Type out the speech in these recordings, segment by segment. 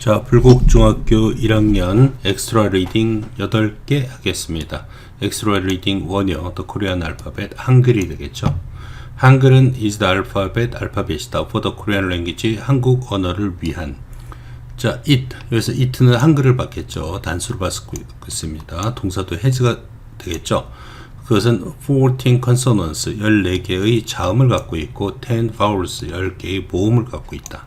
자, 불곡중학교 1학년 엑스트라 리딩 8개 하겠습니다. 엑스트라 리딩 원어, The Korean Alphabet, 한글이 되겠죠. 한글은 is the alphabet, 알파벳이다. For the Korean language, 한국 언어를 위한. 자, it, 여기서 it는 한글을 받겠죠. 단수로 받고 있습니다. 동사도 has가 되겠죠. 그것은 14 consonants, 14개의 자음을 갖고 있고 10 vowels, 10개의 모음을 갖고 있다.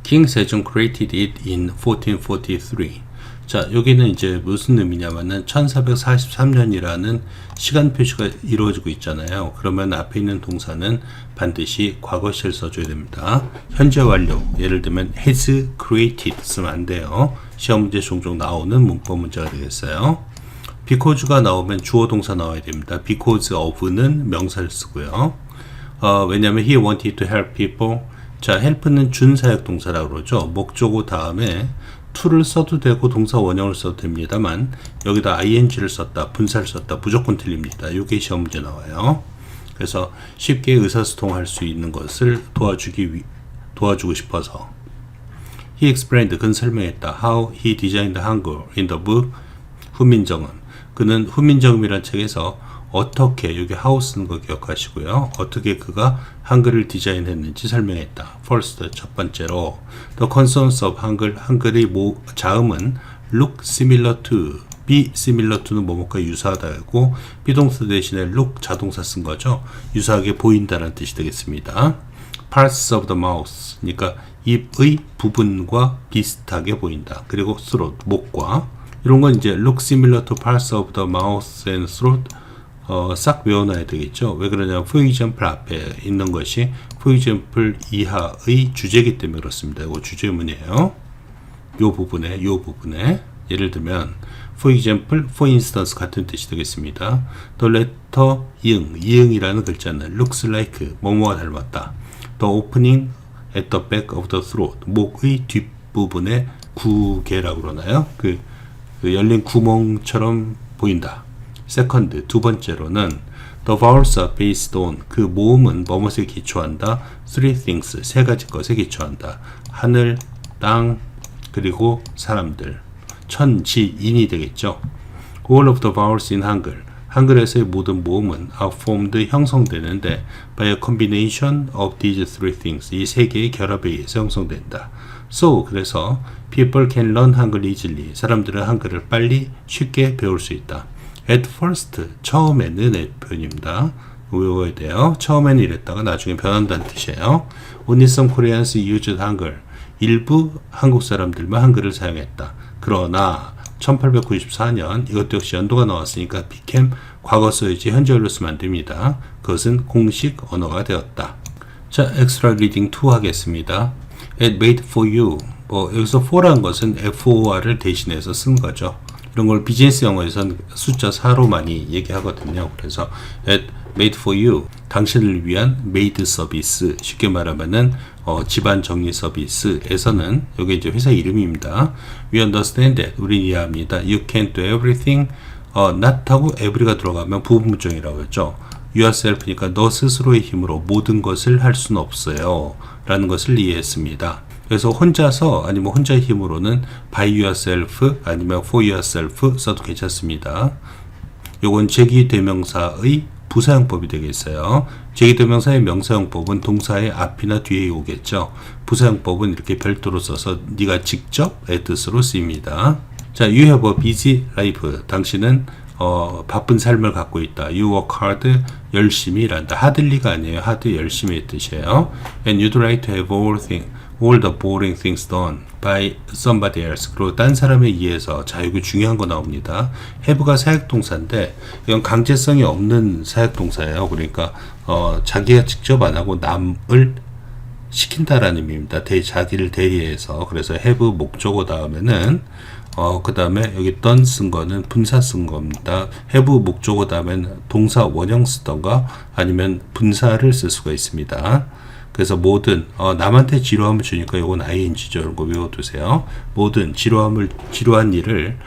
King Sejong created it in 1443. 자, 여기는 이제 무슨 의미냐면은 1443년이라는 시간 표시가 이루어지고 있잖아요. 그러면 앞에 있는 동사는 반드시 과거시를 써줘야 됩니다. 현재 완료, 예를 들면 has created 쓰면 안 돼요. 시험 문제 종종 나오는 문법 문제가 되겠어요. because가 나오면 주어 동사 나와야 됩니다. because of는 명사를 쓰고요. 왜냐하면 he wanted to help people. 자, help는 준사역 동사라고 그러죠. 목적어 다음에 to를 써도 되고 동사 원형을 써도 됩니다만 여기다 ing를 썼다, 분사를 썼다, 무조건 틀립니다. 이게 시험 문제 나와요. 그래서 쉽게 의사소통할 수 있는 것을 도와주고 싶어서 he explained, 그는 설명했다. how he designed Hangul in the book 훈민정음. 그는 훈민정음이라는 책에서 어떻게, 여기 how 쓰는 거 기억하시고요. 어떻게 그가 한글을 디자인했는지 설명했다. First, 첫 번째로 The consonants of 한글, 한글의 자음은 look similar to, be similar to는 뭐뭐가 유사하다고 비동사 대신에 look 자동사 쓴 거죠. 유사하게 보인다는 뜻이 되겠습니다. Parts of the mouth, 그러니까 입의 부분과 비슷하게 보인다. 그리고 throat, 목과 이런 건 이제 look similar to parts of the mouth and throat 싹 외워놔야 되겠죠. 왜 그러냐면 for example 앞에 있는 것이 for example 이하의 주제이기 때문에 그렇습니다. 이거 주제문이에요. 요 부분에 예를 들면 for example, for instance 같은 뜻이 되겠습니다. The letter 이응이라는 글자는 looks like 뭐뭐와 닮았다. The opening at the back of the throat, 목의 뒷부분에 구개라고 그러나요? 그 열린 구멍처럼 보인다. Second, 두 번째로는 the vowels are based on, 그 모음은 뭐뭇에 기초한다. Three things, 세 가지 것에 기초한다. 하늘, 땅, 그리고 사람들. 천지, 인이 되겠죠. All of the vowels in 한글, 한글에서의 모든 모음은 are formed, 형성되는데 by a combination of these three things, 이 세 개의 결합에 의해서 형성된다. So, 그래서 people can learn 한글 easily, 사람들은 한글을 빨리 쉽게 배울 수 있다. At first, 처음에는 표현입니다. 외워야 돼요. 처음에는 이랬다가 나중에 변한다는 뜻이에요. Only some Koreans used 한글, 일부 한국 사람들만 한글을 사용했다. 그러나 1894년, 이것도 역시 연도가 나왔으니까 became 과거서이지 현재완료 쓰면 안 됩니다. 그것은 공식 언어가 되었다. 자, extra reading 2 하겠습니다. It made for you. 여기서 for라는 것은 for를 대신해서 쓴 거죠. 이런 걸 비즈니스 영어에서는 숫자 4로 많이 얘기하거든요. 그래서 it made for you, 당신을 위한 메이드 서비스, 쉽게 말하면은 집안 정리 서비스에서는 여기 이제 회사 이름입니다. We understand that, 우린 이해합니다. You can't do everything. not하고 every가 들어가면 부분문정이라고 했죠. yourself니까 너 스스로의 힘으로 모든 것을 할 수는 없어요 라는 것을 이해했습니다. 그래서 혼자서 아니면 혼자의 힘으로는 by yourself 아니면 for yourself 써도 괜찮습니다. 요건 제기대명사의 부사용법이 되겠어요. 제기대명사의 명사용법은 동사의 앞이나 뒤에 오겠죠. 부사용법은 이렇게 별도로 써서 네가 직접의 뜻으로 쓰입니다. 자, you have a busy life. 당신은 바쁜 삶을 갖고 있다. You work hard, 열심히 일한다. hardly가 아니에요. hard, 열심히의 뜻이에요. And you'd like to have all the boring things done by somebody else. 그리고 딴 사람에 의해서. 자, 여기 중요한 거 나옵니다. have가 사역동사인데 이건 강제성이 없는 사역동사예요. 그러니까 자기가 직접 안 하고 남을 시킨다라는 의미입니다. 자기를 대리해서. 그래서 have 목적어 다음에는 그 다음에 여기 done 쓴 거는 분사 쓴 겁니다. have 목적어 다음에는 동사 원형 쓰던가 아니면 분사를 쓸 수가 있습니다. 그래서 모든 남한테 지루함을 주니까 이건 ing죠. 이런 거 외워두세요. 모든 지루한 일을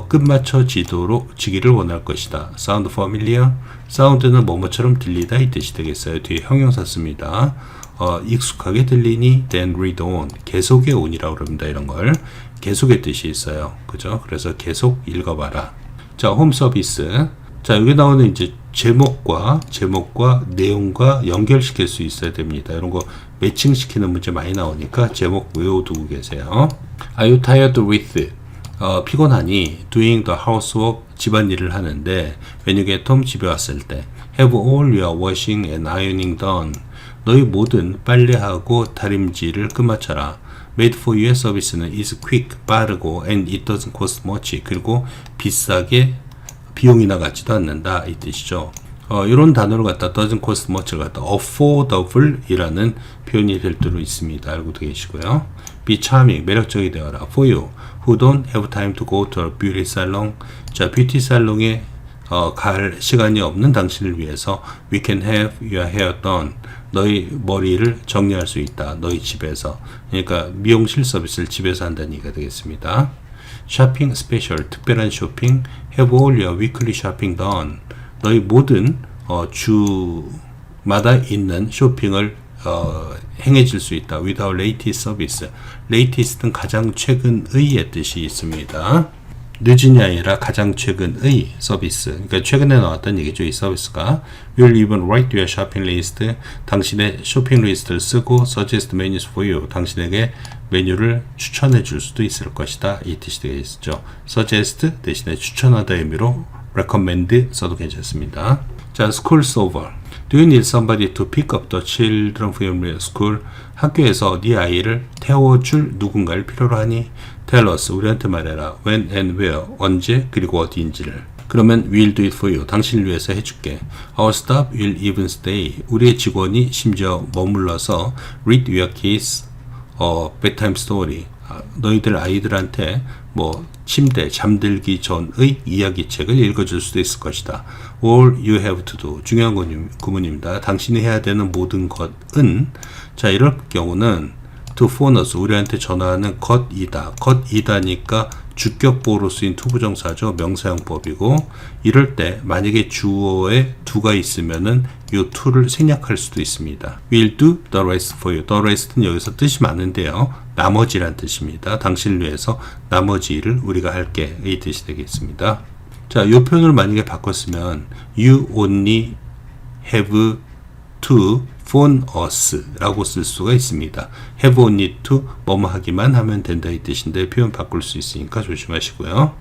끝맞춰지기를 원할 것이다. Sound familiar? 사운드는 뭐뭐처럼 들리다 이 뜻이 되겠어요. 뒤에 형용사 씁니다. 익숙하게 들리니 then read on. 계속의 on이라고 그럽니다. 이런 걸. 계속의 뜻이 있어요. 그죠? 그래서 계속 읽어봐라. 자, 홈 서비스. 자, 여기 나오는 이제 제목과 내용과 연결시킬 수 있어야 됩니다. 이런 거 매칭시키는 문제 많이 나오니까 제목 외워두고 계세요. Are you tired with? 피곤하니 doing the housework 집안일을 하는데 when you get home 집에 왔을 때 have all your washing and ironing done 너희 모든 빨래하고 다림질을 끝마쳐라. made for you의 서비스는 is quick 빠르고 and it doesn't cost much 그리고 비싸게 비용이 나가지도 않는다 이 뜻이죠. 이런 단어를 갖다 doesn't cost much를 갖다 affordable 이라는 표현이 될 때도 있습니다. 알고 계시고요. be charming 매력적이 되어라. for you who don't have time to go to a beauty salon 자 뷰티 살롱에 갈 시간이 없는 당신을 위해서 we can have your hair done 너희 머리를 정리할 수 있다. 너희 집에서 그러니까 미용실 서비스를 집에서 한다는 얘기가 되겠습니다. shopping special 특별한 쇼핑 have all your weekly shopping done 너희 모든 주마다 있는 쇼핑을 행해질 수 있다. without latest service latest는 가장 최근의의 뜻이 있습니다. 늦은이 아니라 가장 최근의 서비스 그러니까 최근에 나왔던 얘기죠. 이 서비스가 will even write your shopping list 당신의 쇼핑 리스트를 쓰고 suggest menus for you 당신에게 메뉴를 추천해 줄 수도 있을 것이다. 이 뜻이 되겠죠. suggest 대신에 추천하다 의미로 recommend 써도 괜찮습니다. 자, school's over. Do you need somebody to pick up the children from your school? 학교에서 네 아이를 태워줄 누군가를 필요로 하니? Tell us, 우리한테 말해라. When and where, 언제, 그리고 어디인지를. 그러면 we'll do it for you. 당신을 위해서 해줄게. Our staff will even stay. 우리의 직원이 심지어 머물러서 read your kids bedtime story. 너희들 아이들한테 뭐 침대 잠들기 전의 이야기책을 읽어줄 수도 있을 것이다. All you have to do 중요한 구문입니다. 당신이 해야 되는 모든 것은 자 이럴 경우는 to phone us 우리한테 전화하는 것이다. 것이다니까 주격보로 쓰인 투부정사죠. 명사형법이고 이럴 때 만약에 주어에 to가 있으면은 이 to를 생략할 수도 있습니다. We'll do the rest for you. The rest는 여기서 뜻이 많은데요. 나머지란 뜻입니다. 당신을 위해서 나머지 일을 우리가 할게 이 뜻이 되겠습니다. 자, 이 표현을 만약에 바꿨으면 You only have to phone us 라고 쓸 수가 있습니다. have only to 뭐뭐 하기만 하면 된다 이 뜻인데 표현 바꿀 수 있으니까 조심하시고요.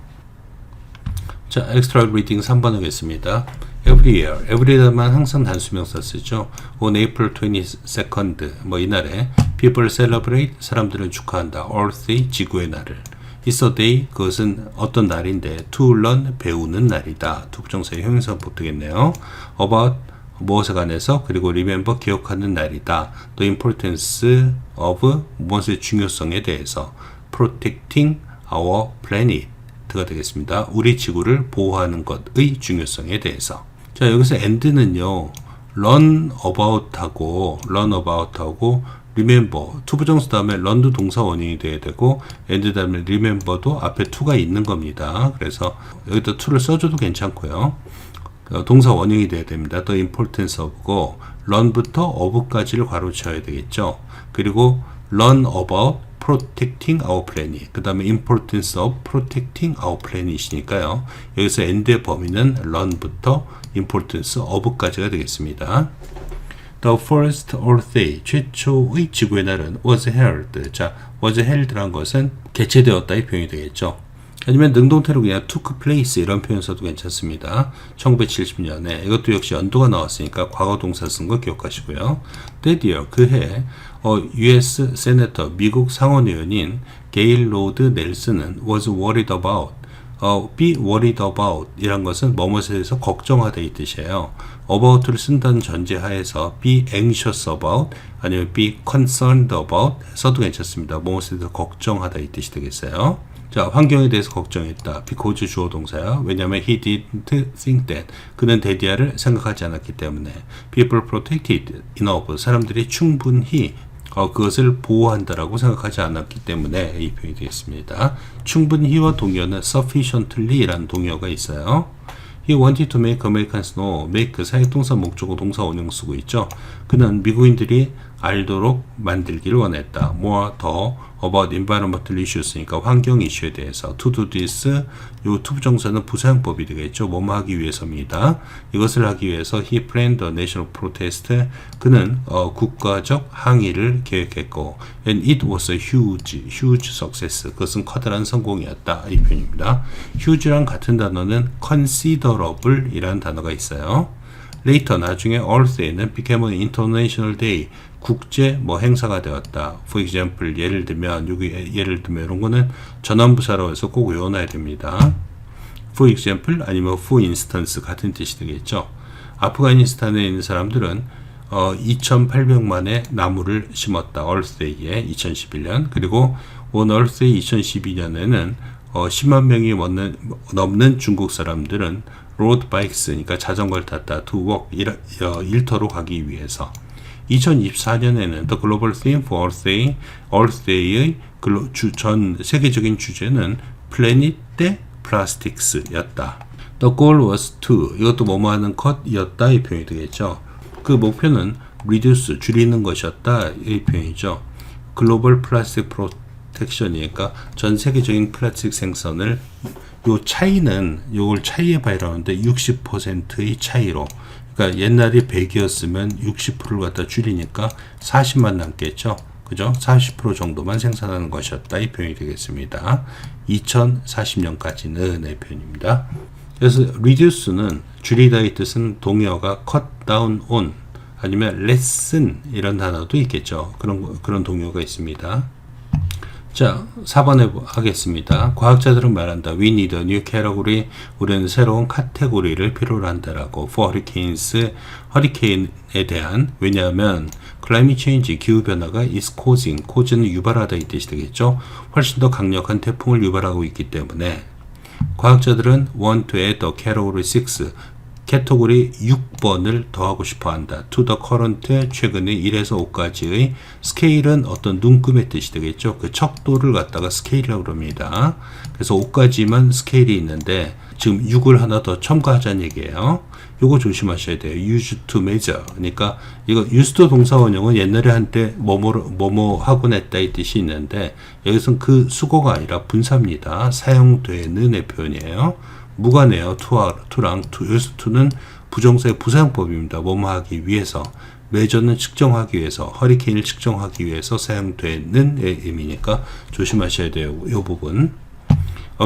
자, extra reading 3번 하겠습니다. Every year, every year만 항상 단수명사 쓰죠. On April 22nd, 뭐 이날에 people celebrate, 사람들은 축하한다. Earth Day, 지구의 날을. It's a day, 그것은 어떤 날인데 to learn, 배우는 날이다. 투부정사의 형용사법 되겠네요. About, 무엇에 관해서, 그리고 remember, 기억하는 날이다. The importance of, 무엇의 중요성에 대해서. Protecting our planet. 가 되겠습니다. 우리 지구를 보호하는 것의 중요성에 대해서. 자, 여기서 and는요. learn about하고 remember 투부정사 다음에 learn도 동사 원형이 돼야 되고 and 다음에 remember도 앞에 to가 있는 겁니다. 그래서 여기다 to를 써줘도 괜찮고요. 동사 원형이 돼야 됩니다. the importance of고 learn부터 of까지를 괄호쳐야 되겠죠. 그리고 learn about protecting our planet. 그 다음에 importance of protecting our planet이니까요. 여기서 and의 범위는 learn부터 importance of까지가 되겠습니다. The first Earth Day, 최초의 지구의 날은 was held. 자, was held란 것은 개최되었다 이 표현이 되겠죠. 아니면 능동태로 그냥 took place 이런 표현 써도 괜찮습니다. 1970년에 이것도 역시 연도가 나왔으니까 과거 동사 쓴 거 기억하시고요. That year, 그해 US 세네터 미국 상원의원인 게일 로드 넬슨은 was worried about be worried about 이란 것은 뭐뭐에 대해서 걱정하다 이 뜻이에요. about를 쓴다는 전제하에서 be anxious about 아니면 be concerned about 써도 괜찮습니다. 뭐뭐에 대해서 걱정하다 이 뜻이 되겠어요. 자, 환경에 대해서 걱정했다. because 주어 동사야. 왜냐하면 he didn't think that. 그는 대디아를 생각하지 않았기 때문에. people protected enough. 사람들이 충분히 그것을 보호한다라고 생각하지 않았기 때문에 이 표현이 되겠습니다. 충분히와 동의어는 sufficiently라는 동의어가 있어요. He wanted to make Americans know. make 사역동사 목적어 동사 원형 쓰고 있죠. 그는 미국인들이 알도록 만들기를 원했다. more 더 about environmental issues니까 환경 이슈에 대해서 to do this 요 투부정사는 부사용법이 되겠죠. 뭐뭐 하기 위해서입니다. 이것을 하기 위해서 he planned a national protest. 그는 국가적 항의를 계획했고 and it was a huge success. 그것은 커다란 성공이었다. 이 표현입니다. huge랑 같은 단어는 considerable 이라는 단어가 있어요. later 나중에 Earth Day는 became an international day. 국제 행사가 되었다. For example 예를 들면 이런 거는 전환부사라고 해서 꼭 외워놔야 됩니다. For example 아니면 for instance 같은 뜻이 되겠죠. 아프가니스탄에 있는 사람들은 2,800만의 나무를 심었다. Earth Day에 2011년 그리고 on Earth Day 2012년에는 10만 명이 넘는 중국 사람들은 road bikes 그러니까 자전거를 탔다. to work 일터로 가기 위해서 2024년에는 The Global Theme for Earth Day의 전 세계적인 주제는 Planet 대 Plastics였다. The goal was to 이것도 뭐뭐 하는 것이었다 이 표현이 되겠죠. 그 목표는 reduce 줄이는 것이었다 이 표현이죠. Global Plastic Protection이니까 전 세계적인 플라스틱 생산을 요 차이는 요걸 차이에 봐야하는데 60%의 차이로 그러니까 옛날에 100이었으면 60%를 갖다 줄이니까 40만 남겠죠. 그죠? 40% 정도만 생산하는 것이었다. 이 표현이 되겠습니다. 2040년까지는 이 표현입니다. 그래서 reduce는 줄이다의 뜻은 동의어가 cut down on 아니면 lessen 이런 단어도 있겠죠. 그런 동의어가 있습니다. 자, 4번에 하겠습니다. 과학자들은 말한다. We need a new category. 우리는 새로운 카테고리를 필요로 한다라고. For hurricanes, 허리케인에 대한. 왜냐하면 climate change, 기후변화가 is causing, 유발하다 이 뜻이 되겠죠. 훨씬 더 강력한 태풍을 유발하고 있기 때문에 과학자들은 want to add a category 6. 캐테고리 6번을 더하고 싶어 한다. to the current 최근의 1에서 5까지의 스케일은 어떤 눈금의 뜻이 되겠죠. 그 척도를 갖다가 스케일이라고 그럽니다. 그래서 5까지만 스케일이 있는데 지금 6을 하나 더 첨가하자는 얘기예요. 요거 조심하셔야 돼요. use to measure. 그러니까 이거 used 동사 원형은 옛날에 한때 뭐뭐 하곤 했다 이 뜻이 있는데 여기서는 그 수거가 아니라 분사입니다. 사용되는의 표현이에요. 무관해요. to랑 여기서 to는 부정사의 부사용법입니다. 뭐뭐 하기 위해서 메저는 측정하기 위해서 허리케인을 측정하기 위해서 사용되는 의미니까 조심하셔야 돼요. 이 부분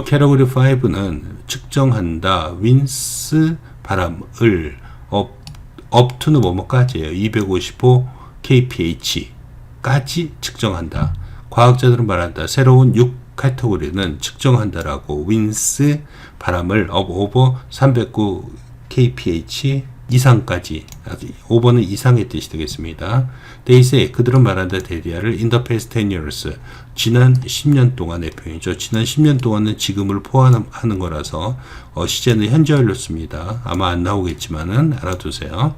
캐러고리 5는 측정한다. winds 바람을 up to는 뭐뭐까지예요. 255 kph 까지 측정한다. 과학자들은 말한다. 새로운 6 카테고리는 측정한다라고 winds 바람을 over 309 kph 이상까지 5번은 이상의 뜻이 되겠습니다. They say 그들은 말한다. 데리아를 in the past 10 years 지난 10년 동안의 표현이죠. 지난 10년 동안은 지금을 포함하는 거라서 시제는 현재완료 씁니다. 아마 안 나오겠지만은 알아두세요.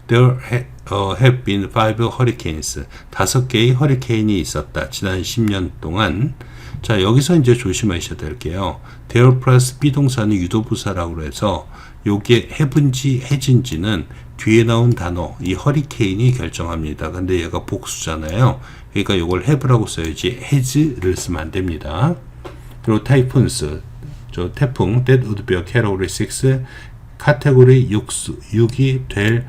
There have been 5 hurricanes 5개의 허리케인이 있었다. 지난 10년 동안. 자, 여기서 이제 조심하셔야 될게요. there 플러스 비동사는 유도부사라고 해서 요게 해분지 해진지는 뒤에 나온 단어 이 허리케인이 결정합니다. 근데 얘가 복수잖아요. 그러니까 요걸 have라고 써야지 has를 쓰면 안 됩니다. 그리고 typhoons 저 태풍 that would be a category 6 카테고리 6이 될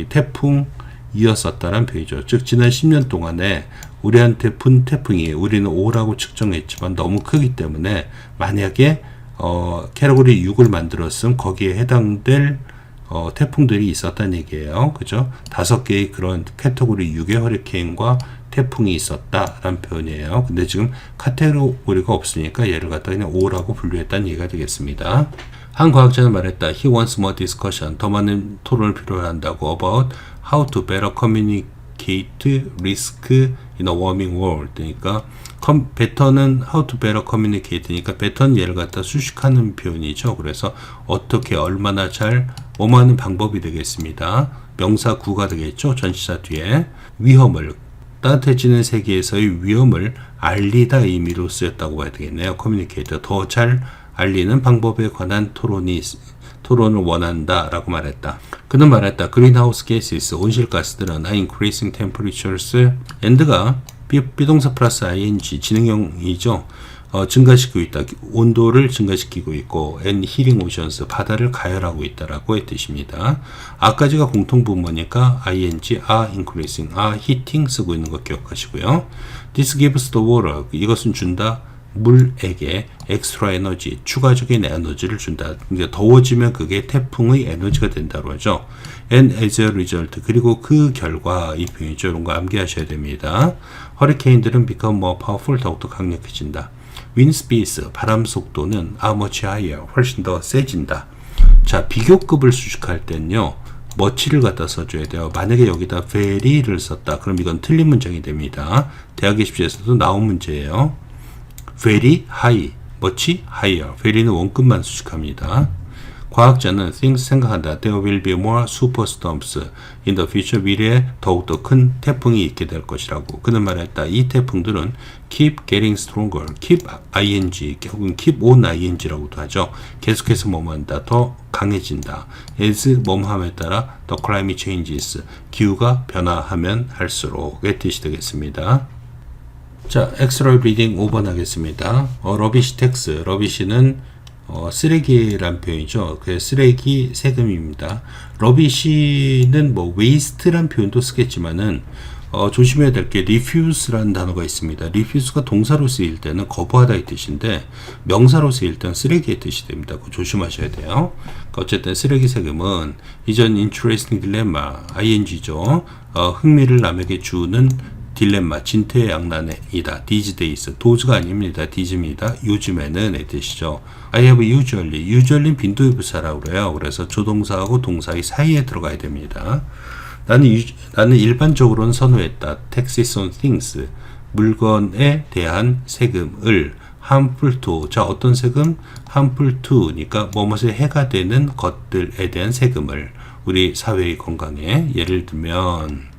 태풍이었었다는 표현이죠. 즉 지난 10년 동안에 우리한테 분 태풍이 우리는 5라고 측정했지만 너무 크기 때문에 만약에 캐테고리 6을 만들었으면 거기에 해당될 태풍들이 있었다는 얘기예요. 그죠? 5개의 그런 카테고리 6의 허리케인과 태풍이 있었다라는 표현이에요. 근데 지금 카테고리가 없으니까 얘를 갖다 그냥 5라고 분류했다는 얘기가 되겠습니다. 한 과학자는 말했다. He wants more discussion. 더 많은 토론을 필요로 한다고 about how to better communicate risk in a warming world. 그러니까 better는 how to better communicate니까 better는 얘를 갖다 수식하는 표현이죠. 그래서 어떻게 얼마나 잘 뭐하는 방법이 되겠습니다. 명사 구가 되겠죠. 전치사 뒤에 위험을 따뜻해지는 세계에서의 위험을 알리다 의미로 쓰였다고 봐야 되겠네요. communicate, 더 잘 알리는 방법에 관한 토론을 원한다 라고 말했다. 그는 말했다. greenhouse gases, 온실가스들은 increasing temperatures and가 비동사 플러스 ing, 진행형이죠. 증가시키고 있다. 온도를 증가시키고 있고 and heating oceans, 바다를 가열하고 있다라고 의 뜻입니다. 아까지가 공통분모니까 ing, are increasing, are heating 쓰고 있는 거 기억하시고요. This gives the water, 이것은 준다. 물에게 extra energy, 추가적인 에너지를 준다. 이제 더워지면 그게 태풍의 에너지가 된다고 하죠. And as a result, 그리고 그 결과, 이 표현이죠. 이런 거 암기하셔야 됩니다. 허리케인들은 become more powerful, 더욱더 강력해진다. wind speeds, 바람 속도는 are much higher, 훨씬 더 세진다. 자, 비교급을 수식할 때는요, much를 갖다 써줘야 돼요. 만약에 여기다 very를 썼다. 그럼 이건 틀린 문장이 됩니다. 대학 입시에서도 나온 문제예요. very high, much higher. very는 원급만 수식합니다. 과학자는 things 생각한다. There will be more superstorms in the future. 미래에 더욱더 큰 태풍이 있게 될 것이라고. 그는 말했다. 이 태풍들은 keep getting stronger. keep ing, 혹은 keep on ing라고도 하죠. 계속해서 뭐뭐한다. 더 강해진다. as 뭐뭐함에 따라 the climate changes. 기후가 변화하면 할수록의 뜻이 되겠습니다. 자, extra reading 5번 하겠습니다. rubbish tax. rubbish는 쓰레기란 표현이죠. 그 쓰레기 세금입니다. rubbish는 뭐 waste란 표현도 쓰겠지만은 조심해야 될 게 refuse라는 단어가 있습니다. refuse가 동사로 쓰일 때는 거부하다 이 뜻인데 명사로 쓰일 때는 쓰레기의 뜻이 됩니다. 그거 조심하셔야 돼요. 어쨌든 쓰레기 세금은 이전 interesting dilemma, ing죠. 흥미를 남에게 주는 딜레마, 진퇴양난이다. these days, does가 아닙니다. these입니다. 요즘에는 의 뜻이죠. I have usually는 빈도의 부사라고 그래요. 그래서 조동사하고 동사의 사이에 들어가야 됩니다. 나는 일반적으로는 선호했다. taxes on things, 물건에 대한 세금을 harmful to, 자 어떤 세금? harmful to니까 뭐뭇에 해가 되는 것들에 대한 세금을 우리 사회의 건강에 예를 들면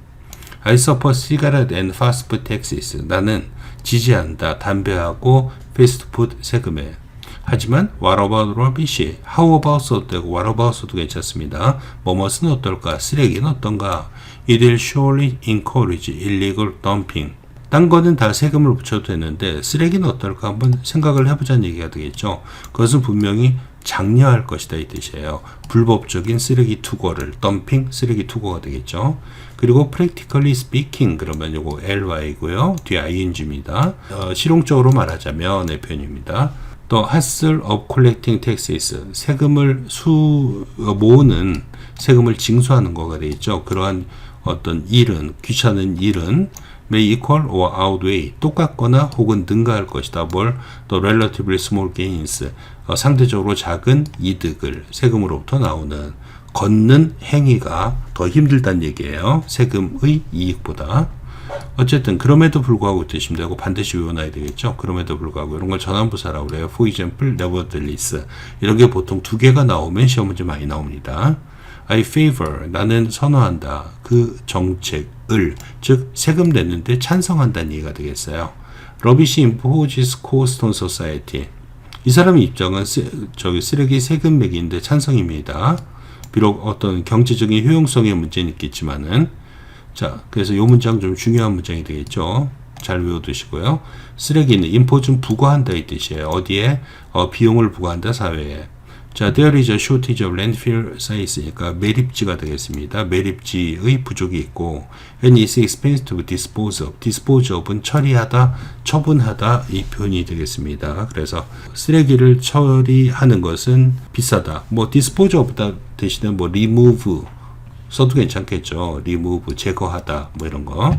I support cigarette and fast food taxes. 나는 지지한다. 담배하고 패스트푸드 세금에. 하지만 what about rubbish? How about 써도 되고 what about 써도 괜찮습니다. 뭐뭇은 어떨까? 쓰레기는 어떤가? It will surely encourage illegal dumping. 딴 거는 다 세금을 붙여도 되는데 쓰레기는 어떨까? 한번 생각을 해보자는 얘기가 되겠죠. 그것은 분명히 장려할 것이다 이 뜻이에요. 불법적인 쓰레기 투고를 덤핑 쓰레기 투고가 되겠죠. 그리고 practically speaking 그러면 요거 ly고요. 뒤에 ing입니다. 실용적으로 말하자면 의 표현입니다. 또 hassle of collecting taxes 세금을 모으는 세금을 징수하는 거가 되겠죠. 그러한 어떤 일은 귀찮은 일은 may equal or outweigh 똑같거나 혹은 능가할 것이다. 뭘? 또 relatively small gains 상대적으로 작은 이득을 세금으로부터 나오는 걷는 행위가 더 힘들다는 얘기예요. 세금의 이익보다. 어쨌든 그럼에도 불구하고 뜻이면 되고 반드시 외워놔야 되겠죠. 그럼에도 불구하고 이런 걸 전환부사라고 그래요. For example, nevertheless 이런 게 보통 두 개가 나오면 시험 문제 많이 나옵니다. I favor 나는 선호한다. 그 정책을 즉 세금 냈는데 찬성한다는 얘기가 되겠어요. Rubbish imposes cost on society 이 사람의 입장은 쓰레기 세금 매기인데 찬성입니다. 비록 어떤 경제적인 효용성의 문제는 있겠지만은 자 그래서 이 문장 좀 중요한 문장이 되겠죠. 잘 외워두시고요. 쓰레기는 impose 부과한다 이 뜻이에요. 어디에? 비용을 부과한다 사회에. 자, there is a shortage of landfill size니까 매립지가 되겠습니다. 매립지의 부족이 있고 and it's expensive to dispose of. dispose of은 처리하다, 처분하다 이 표현이 되겠습니다. 그래서 쓰레기를 처리하는 것은 비싸다. 뭐 dispose of다 대신에 뭐 remove 써도 괜찮겠죠. remove 제거하다 뭐 이런 거.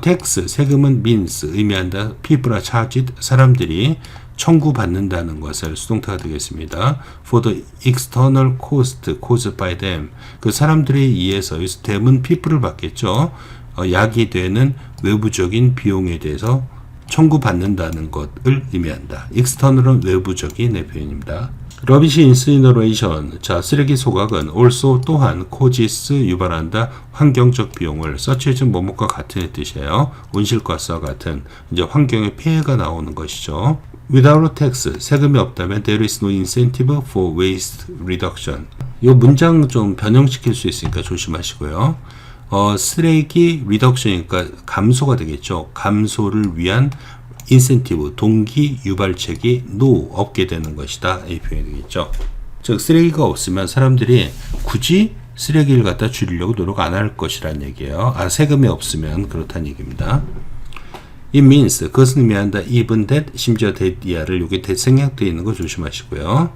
tax 세금은 means 의미한다. people are charged 사람들이 청구받는다는 것을 수동태가 되겠습니다. For the external cost caused by them 그 사람들에 의해서 them은 people을 받겠죠. 야기되는 외부적인 비용에 대해서 청구받는다는 것을 의미한다. external은 외부적인 의 표현입니다. rubbish incineration. 자, 쓰레기 소각은 also 또한 causes 유발한다. 환경적 비용을 such as 뭐뭐과 같은 뜻이에요. 온실가스와 같은 이제 환경에 피해가 나오는 것이죠. Without tax, 세금이 없다면 there is no incentive for waste reduction. 이 문장 좀 변형시킬 수 있으니까 조심하시고요. 쓰레기 reduction이니까 감소가 되겠죠. 감소를 위한 인센티브, 동기 유발책이 없게 되는 것이다. 이 표현이 되겠죠. 즉 쓰레기가 없으면 사람들이 굳이 쓰레기를 갖다 줄이려고 노력 안 할 것이라는 얘기예요. 세금이 없으면 그렇다는 얘기입니다. It means, 그것은 의미한다. even that, 심지어 that 이하를 여기 that 생략되어 있는 거 조심하시고요.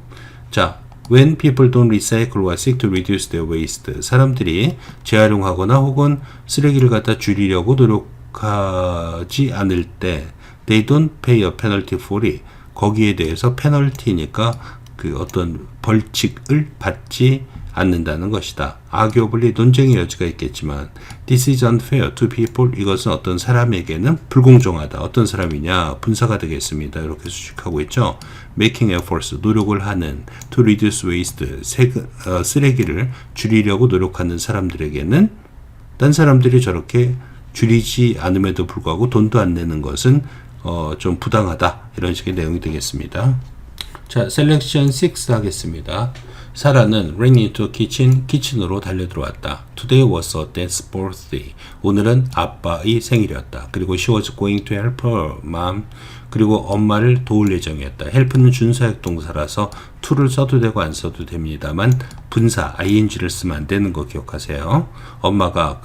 자, when people don't recycle or seek to reduce their waste, 사람들이 재활용하거나 혹은 쓰레기를 갖다 줄이려고 노력하지 않을 때 they don't pay a penalty for it. 거기에 대해서 페널티니까 그 어떤 벌칙을 받지 않는다는 것이다. arguably 논쟁의 여지가 있겠지만 this is unfair to people. 이것은 어떤 사람에게는 불공정하다. 어떤 사람이냐? 분사가 되겠습니다. 이렇게 수식하고 있죠. making efforts, 노력을 하는 to reduce waste, 쓰레기를 줄이려고 노력하는 사람들에게는 딴 사람들이 저렇게 줄이지 않음에도 불구하고 돈도 안 내는 것은 좀 부당하다. 이런 식의 내용이 되겠습니다. 자, 셀렉션 6 하겠습니다. 사라는 ran into kitchen, 키친으로 달려들어왔다. Today was a dad's birthday. 오늘은 아빠의 생일이었다. 그리고 she was going to help her mom. 그리고 엄마를 도울 예정이었다. help는 준사역 동사라서 to를 써도 되고 안 써도 됩니다만 분사 ing를 쓰면 안 되는 거 기억하세요. 엄마가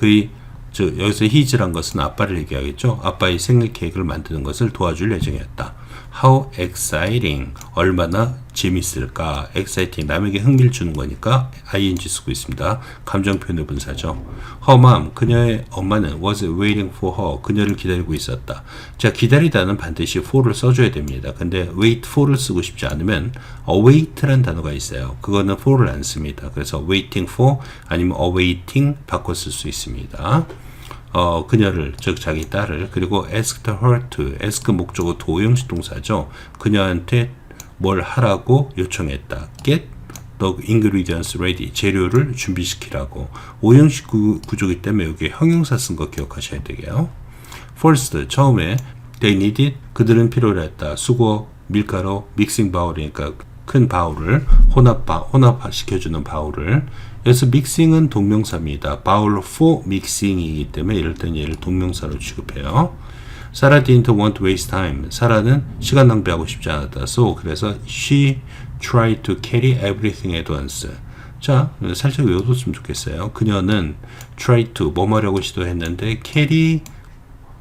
여기서 his란 것은 아빠를 얘기하겠죠. 아빠의 생일 케이크를 만드는 것을 도와줄 예정이었다. How exciting. 얼마나 재밌을까. exciting. 남에게 흥미를 주는 거니까 ing 쓰고 있습니다. 감정 표현의 분사죠. Her mom. 그녀의 엄마는 was waiting for her. 그녀를 기다리고 있었다. 자, 기다리다는 반드시 for를 써줘야 됩니다. 근데 wait for를 쓰고 싶지 않으면 await란 단어가 있어요. 그거는 for를 안 씁니다. 그래서 waiting for 아니면 awaiting 바꿔 쓸 수 있습니다. 그녀를, 즉 자기 딸을, 그리고 asked her to, ask 목적어 도형식 동사죠. 그녀한테 뭘 하라고 요청했다. get the ingredients ready, 재료를 준비시키라고. 오형식 구조이기 때문에 여기 형용사 쓴 거 기억하셔야 되게요. first, 처음에 they needed, 그들은 필요로 했다. 수거, 밀가루, 믹싱 바울이니까 큰 바울을 혼합시켜주는 바울을. 그래서 믹싱은 동명사입니다. 바울 for 믹싱이기 때문에 이럴 때는 얘를 동명사로 취급해요. Sarah didn't want to waste time. 사라는 시간 낭비하고 싶지 않았다. So, 그래서 she tried to carry everything at once. 자, 살짝 외워뒀으면 좋겠어요. 그녀는 try to, 뭐하려고 시도했는데 carry,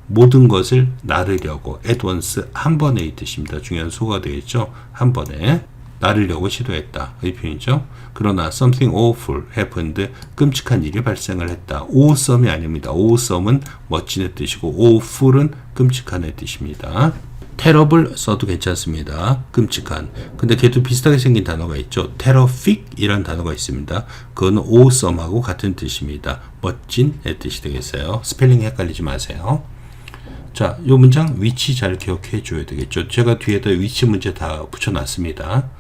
모든 것을 나르려고, at once, 한 번에 이 뜻입니다. 중요한 소가 되겠죠. 한 번에 나르려고 시도했다. 이 표현이죠. 그러나 something awful happened. 끔찍한 일이 발생을 했다. awesome이 아닙니다. awesome은 멋진의 뜻이고 awful은 끔찍한의 뜻입니다. terrible 써도 괜찮습니다. 끔찍한. 근데 걔도 비슷하게 생긴 단어가 있죠. terrific 이라는 단어가 있습니다. 그건 awesome하고 같은 뜻입니다. 멋진의 뜻이 되겠어요. 스펠링 헷갈리지 마세요. 자, 이 문장 위치 잘 기억해 줘야 되겠죠. 제가 뒤에다 위치 문제 다 붙여놨습니다.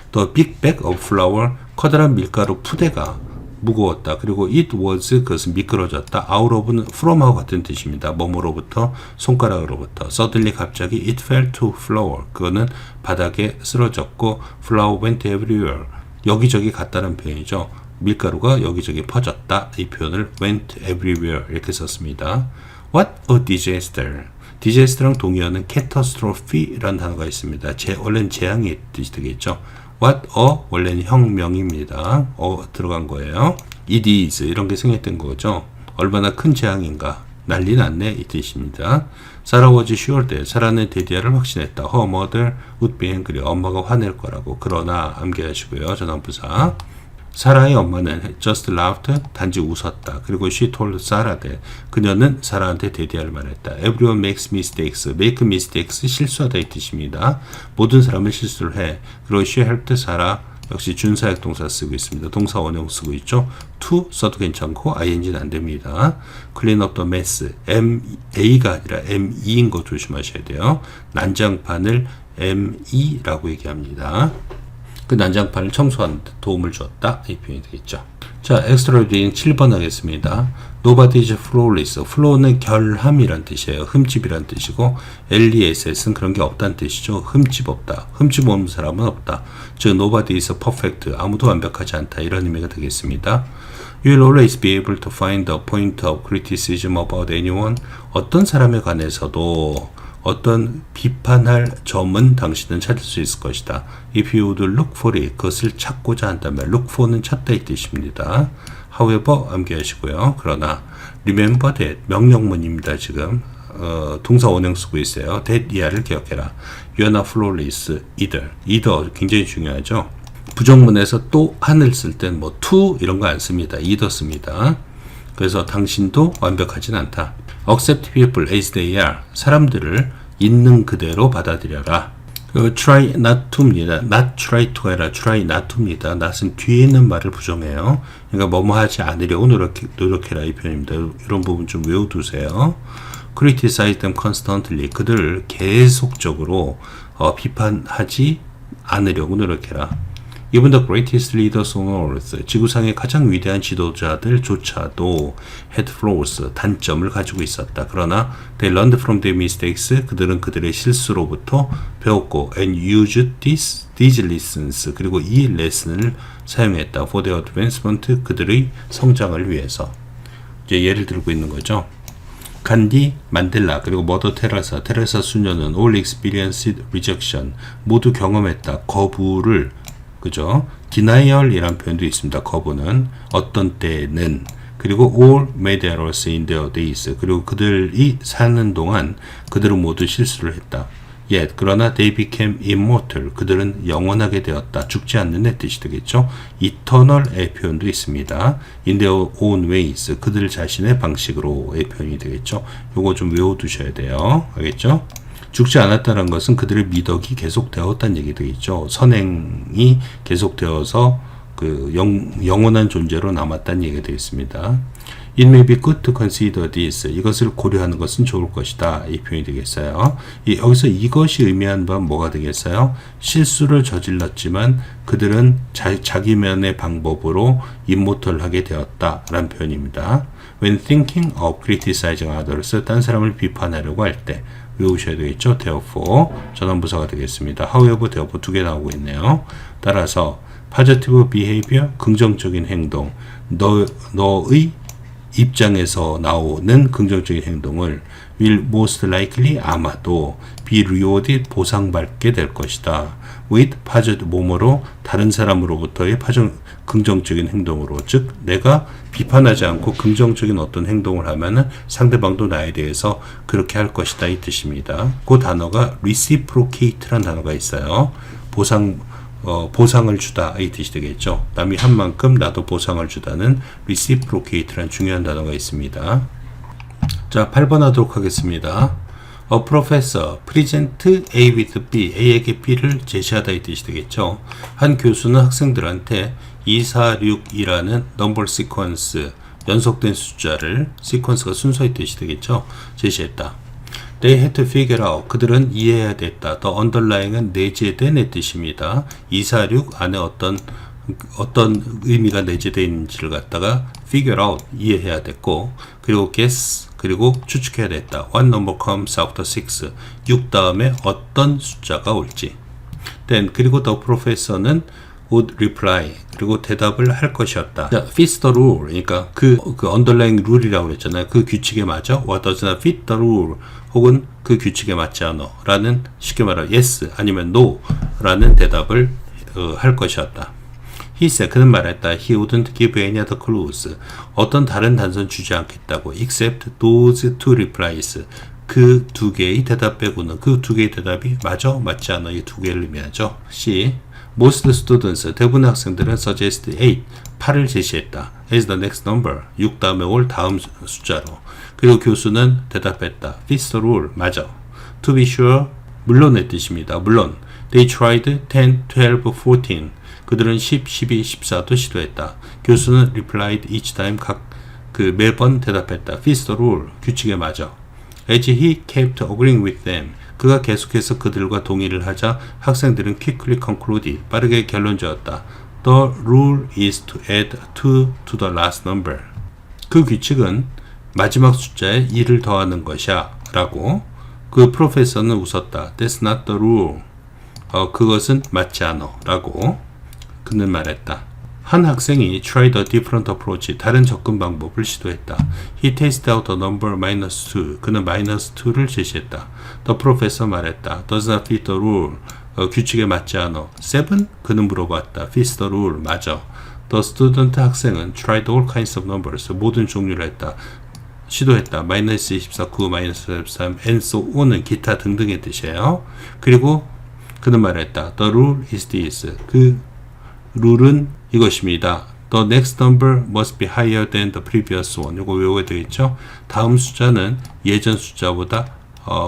The big bag of flour, 커다란 밀가루 푸대가 무거웠다. 그리고 it was, 그것은 미끄러졌다. out of는 from하고 같은 뜻입니다. 뭐뭐로부터, 손가락으로부터. suddenly, 갑자기 it fell to floor. 그거는 바닥에 쓰러졌고 flour went everywhere. 여기저기 갔다는 표현이죠. 밀가루가 여기저기 퍼졌다. 이 표현을 went everywhere 이렇게 썼습니다. What a disaster. disaster랑 동의어는 catastrophe라는 단어가 있습니다. 원래는 재앙의 뜻이 되겠죠. What a 원래는 혁명입니다. 들어간 거예요. It is 이런 게 생략된 거죠. 얼마나 큰 재앙인가. 난리 났네 이 뜻입니다. Sarah was sure that 사라는 데디아를 확신했다. Her mother would be angry. 엄마가 화낼 거라고. 그러나 암기하시고요. 전환부사. 사라의 엄마는 just laughed, 단지 웃었다. 그리고 she told Sarah that, 그녀는 사라한테 데디아를 말했다. Everyone makes mistakes. make mistakes, 실수하다 이 뜻입니다. 모든 사람은 실수를 해. 그리고 she helped Sarah, 역시 준사역 동사 쓰고 있습니다. 동사 원형 쓰고 있죠. to 써도 괜찮고 ing는 안 됩니다. clean up the mess, ma가 아니라 me인 거 조심하셔야 돼요. 난장판을 me라고 얘기합니다. 그 난장판을 청소하는 데 도움을 주었다. 이 표현이 되겠죠. 자, extra reading 7번 하겠습니다. Nobody is flawless. flaw는 결함이란 뜻이에요. 흠집이란 뜻이고 less는 그런 게 없다는 뜻이죠. 흠집 없다. 흠집 없는 사람은 없다. 즉 nobody is perfect. 아무도 완벽하지 않다. 이런 의미가 되겠습니다. You will always be able to find a point of criticism about anyone. 어떤 사람에 관해서도 어떤 비판할 점은 당신은 찾을 수 있을 것이다. If you would look for it, 그것을 찾고자 한다면 look for는 찾다 이 뜻입니다. However, 암기하시고요. 그러나 remember that 명령문입니다. 지금 동사 원형 쓰고 있어요. that 이하를 기억해라. You are not flawless either. either 굉장히 중요하죠. 부정문에서 또 한을 쓸 땐 뭐 to 이런 거 안 씁니다. either 씁니다. 그래서 당신도 완벽하진 않다. Accept people as they are. 사람들을 있는 그대로 받아들여라. try not to입니다. not try to가 아니라 try not to입니다. not은 뒤에 있는 말을 부정해요. 그러니까 뭐뭐 하지 않으려고 노력해라 이 표현입니다. 이런 부분 좀 외워두세요. Criticize them constantly. 그들을 계속적으로 비판하지 않으려고 노력해라. Even the greatest leaders on earth, 지구상의 가장 위대한 지도자들조차도 had flaws, 단점을 가지고 있었다. 그러나 they learned from their mistakes, 그들은 그들의 실수로부터 배웠고 and used these lessons, 그리고 이 레슨을 사용했다. for their advancement, 그들의 성장을 위해서. 이제 예를 들고 있는 거죠. 간디, 만델라, 그리고 머더 테레사 수녀는 all experienced rejection, 모두 경험했다. 거부를 그죠? denial이란 표현도 있습니다. 거부는 어떤 때는 그리고 all made errors in their days 그리고 그들이 사는 동안 그들은 모두 실수를 했다. Yet 그러나 they became immortal 그들은 영원하게 되었다. 죽지 않는 의 뜻이 되겠죠. eternal의 표현도 있습니다. in their own ways 그들 자신의 방식으로의 표현이 되겠죠. 요거 좀 외워두셔야 돼요. 알겠죠? 죽지 않았다는 것은 그들의 미덕이 계속되었다는 얘기 되겠죠. 선행이 계속되어서 그 영원한 존재로 남았다는 얘기가 되겠습니다. It may be good to consider this. 이것을 고려하는 것은 좋을 것이다. 이 표현이 되겠어요. 여기서 이것이 의미하는 바는 뭐가 되겠어요? 실수를 저질렀지만 그들은 자기만의 방법으로 임모털하게 되었다. 라는 표현입니다. When thinking of criticizing others, 딴 사람을 비판하려고 할 때 외우셔야 되겠죠. therefore 전환부사가 되겠습니다. however, therefore 두 개 나오고 있네요. 따라서 positive behavior, 긍정적인 행동, 너의 입장에서 나오는 긍정적인 행동을 will most likely 아마도 be rewarded 보상받게 될 것이다. with positive 뭐뭐로 다른 사람으로부터의 긍정적인 행동으로 즉 내가 비판하지 않고 긍정적인 어떤 행동을 하면은 상대방도 나에 대해서 그렇게 할 것이다 이 뜻입니다. 그 단어가 reciprocate란 단어가 있어요. 보상을 주다 이 뜻이 되겠죠. 남이 한 만큼 나도 보상을 주다는 reciprocate란 중요한 단어가 있습니다. 자, 8번 하도록 하겠습니다. A professor present A with B, A에게 B를 제시하다 이 뜻이 되겠죠. 한 교수는 학생들한테 246이라는 number sequence, 연속된 숫자를 sequence가 순서의 뜻이 되겠죠. 제시했다. They had to figure out, 그들은 이해해야 됐다. The underlying은 내재된의 뜻입니다. 246 안에 어떤 의미가 내재되어 있는지를 갖다가 figure out, 이해해야 됐고, 그리고 guess, 그리고 추측해야 됐다. What number comes after 6? 6 다음에 어떤 숫자가 올지. Then, 그리고 the professor는 would reply, 그리고 대답을 할 것이었다. 자, fits the rule, 그러니까 그 underlying rule이라고 그랬잖아요. 그 규칙에 맞아? What does not fit the rule? 혹은 그 규칙에 맞지 않아? 라는 쉽게 말하면 yes, 아니면 no 라는 대답을 할 것이었다. He said, 그는 말했다. He wouldn't give any other clues. 어떤 다른 단서는 주지 않겠다고. Except those two replies. 그 두 개의 대답 빼고는 그 두 개의 대답이 맞아? 맞지 않아? 이 두 개를 의미하죠. C. Most students, 대부분의 학생들은 suggest 8을 제시했다. as the next number. 6 다음에 올 다음 숫자로. 그리고 교수는 대답했다. fits the rule. 맞아. To be sure. 물론의 뜻입니다. 물론. They tried 10, 12, 14. 그들은 10, 12, 14도 시도했다. 교수는 replied each time 매번 대답했다. fits the rule. 규칙에 맞아. As he kept agreeing with them. 그가 계속해서 그들과 동의를 하자 학생들은 quickly concluded, 빠르게 결론지었다. The rule is to add 2 to the last number. 그 규칙은 마지막 숫자에 2를 더하는 것이야 라고. 그 프로페서는 웃었다. That's not the rule. 그것은 맞지 않아 라고 그는 말했다. 한 학생이 tried a different approach, 다른 접근 방법을 시도했다. He tested out a number -2. 그는 -2를 제시했다. The professor 말했다. Does not fit the rule. 규칙에 맞지 않아. 7? 그는 물어봤다. Fits the rule. 맞아. The student, 학생은 tried all kinds of numbers. 모든 종류를 했다. 시도했다. -24, 9, -13, and so on은 기타 등등의 뜻이에요. 그리고 그는 말했다. The rule is this. 그 룰은 이것입니다. The next number must be higher than the previous one. 이거 외워야 되겠죠? 다음 숫자는 예전 숫자보다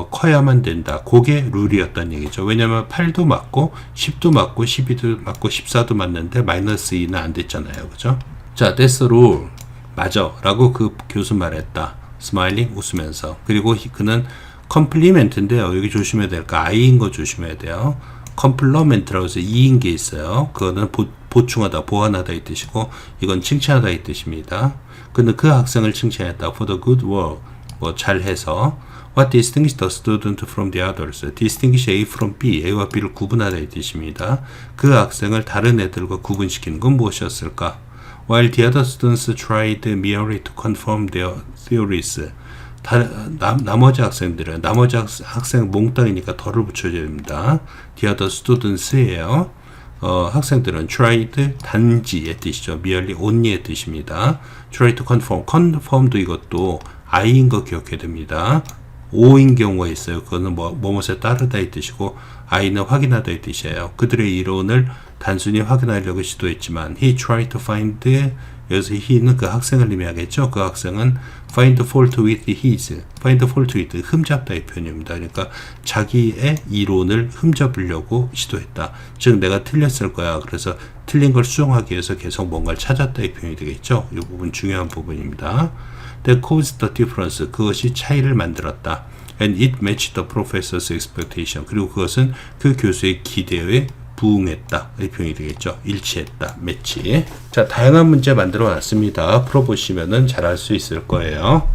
커야만 된다. 그게 룰이었다는 얘기죠. 왜냐면 8도 맞고 10도 맞고 12도 맞고 14도 맞는데 -2는 안 됐잖아요. 그죠? 자, that's the rule. 맞아. 라고 그 교수 말했다. 스마일링, 웃으면서. 그리고 그는 컴플리멘트인데요. 여기 조심해야 될까? I인 거 조심해야 돼요. 컴플러멘트라고 해서 2인 게 있어요. 그거는 보충하다, 보완하다 이 뜻이고, 이건 칭찬하다 이 뜻입니다. 그는 그 학생을 칭찬했다. For the good work. 잘해서. What distinguishes the student from the others? Distinguish A from B. A와 B를 구분하다 이 뜻입니다. 그 학생을 다른 애들과 구분시키는 건 무엇이었을까? While the other students tried merely to confirm their theories. 나머지 학생들은, 나머지 학생 몽땅이니까 덜을 붙여줘야 됩니다. The other students예요. 학생들은 tried, 단지의 뜻이죠. merely, only의 뜻입니다. try to confirm, confirm도 이것도 I인 거 기억해야 됩니다. O인 경우가 있어요. 그거는 뭐뭐에 따르다 이 뜻이고, I는 확인하다 이 뜻이에요. 그들의 이론을 단순히 확인하려고 시도했지만, he tried to find, 여기서 he는 그 학생을 의미하겠죠. 그 학생은 find fault with his, find fault with, 흠잡다 이 표현입니다. 그러니까 자기의 이론을 흠잡으려고 시도했다. 즉 내가 틀렸을 거야. 그래서 틀린 걸 수정하기 위해서 계속 뭔가를 찾았다 이 표현이 되겠죠. 이 부분 중요한 부분입니다. That caused the difference, 그것이 차이를 만들었다. And it matched the professor's expectation, 그리고 그것은 그 교수의 기대에 부응했다. 이 표현이 되겠죠. 일치했다. 매치. 자, 다양한 문제 만들어 놨습니다. 풀어보시면은 잘 할 수 있을 거예요.